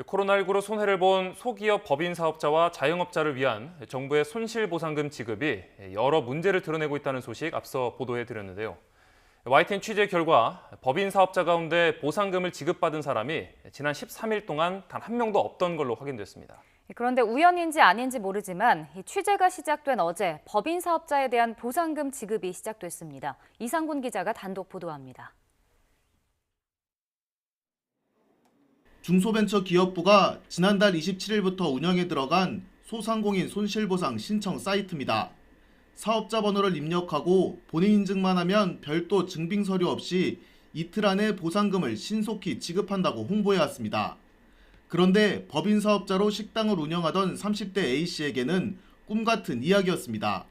코로나19로 손해를 본 소기업 법인 사업자와 자영업자를 위한 정부의 손실보상금 지급이 여러 문제를 드러내고 있다는 소식 앞서 보도해드렸는데요. YTN 취재 결과 법인 사업자 가운데 보상금을 지급받은 사람이 지난 13일 동안 단 한 명도 없던 걸로 확인됐습니다. 그런데 우연인지 아닌지 모르지만 취재가 시작된 어제 법인 사업자에 대한 보상금 지급이 시작됐습니다. 이상군 기자가 단독 보도합니다. 중소벤처기업부가 지난달 27일부터 운영에 들어간 소상공인 손실보상 신청 사이트입니다. 사업자 번호를 입력하고 본인 인증만 하면 별도 증빙 서류 없이 이틀 안에 보상금을 신속히 지급한다고 홍보해왔습니다. 그런데 법인 사업자로 식당을 운영하던 30대 A씨에게는 꿈같은 이야기였습니다.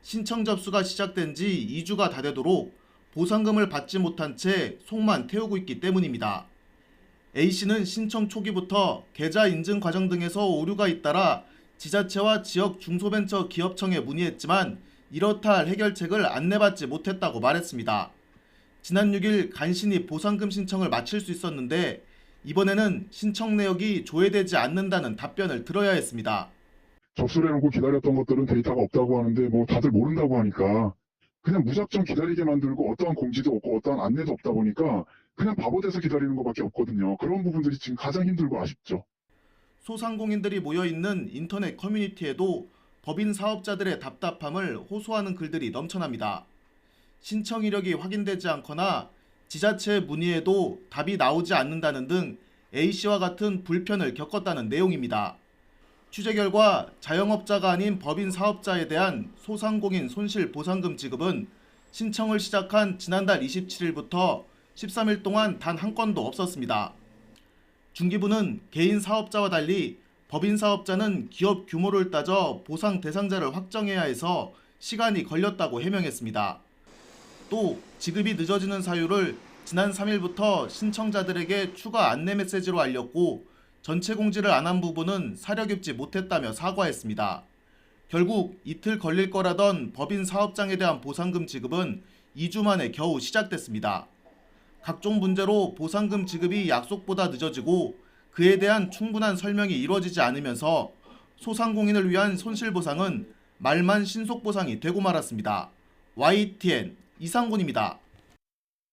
신청 접수가 시작된 지 2주가 다 되도록 보상금을 받지 못한 채 속만 태우고 있기 때문입니다. A씨는 신청 초기부터 계좌 인증 과정 등에서 오류가 잇따라 지자체와 지역 중소벤처기업청에 문의했지만 이렇다 할 해결책을 안내받지 못했다고 말했습니다. 지난 6일 간신히 보상금 신청을 마칠 수 있었는데 이번에는 신청 내역이 조회되지 않는다는 답변을 들어야 했습니다. 접수를 해놓고 기다렸던 것들은 데이터가 없다고 하는데 다들 모른다고 하니까 그냥 무작정 기다리게 만들고 어떠한 공지도 없고 어떠한 안내도 없다 보니까 그냥 바보 돼서 기다리는 것밖에 없거든요. 그런 부분들이 지금 가장 힘들고 아쉽죠. 소상공인들이 모여있는 인터넷 커뮤니티에도 법인 사업자들의 답답함을 호소하는 글들이 넘쳐납니다. 신청 이력이 확인되지 않거나 지자체에 문의해도 답이 나오지 않는다는 등 A씨와 같은 불편을 겪었다는 내용입니다. 취재 결과 자영업자가 아닌 법인 사업자에 대한 소상공인 손실보상금 지급은 신청을 시작한 지난달 27일부터 13일 동안 단 한 건도 없었습니다. 중기부는 개인 사업자와 달리 법인 사업자는 기업 규모를 따져 보상 대상자를 확정해야 해서 시간이 걸렸다고 해명했습니다. 또 지급이 늦어지는 사유를 지난 3일부터 신청자들에게 추가 안내 메시지로 알렸고 전체 공지를 안 한 부분은 사려 깊지 못했다며 사과했습니다. 결국 이틀 걸릴 거라던 법인 사업장에 대한 보상금 지급은 2주 만에 겨우 시작됐습니다. 각종 문제로 보상금 지급이 약속보다 늦어지고 그에 대한 충분한 설명이 이루어지지 않으면서 소상공인을 위한 손실보상은 말만 신속보상이 되고 말았습니다. YTN 이상군입니다.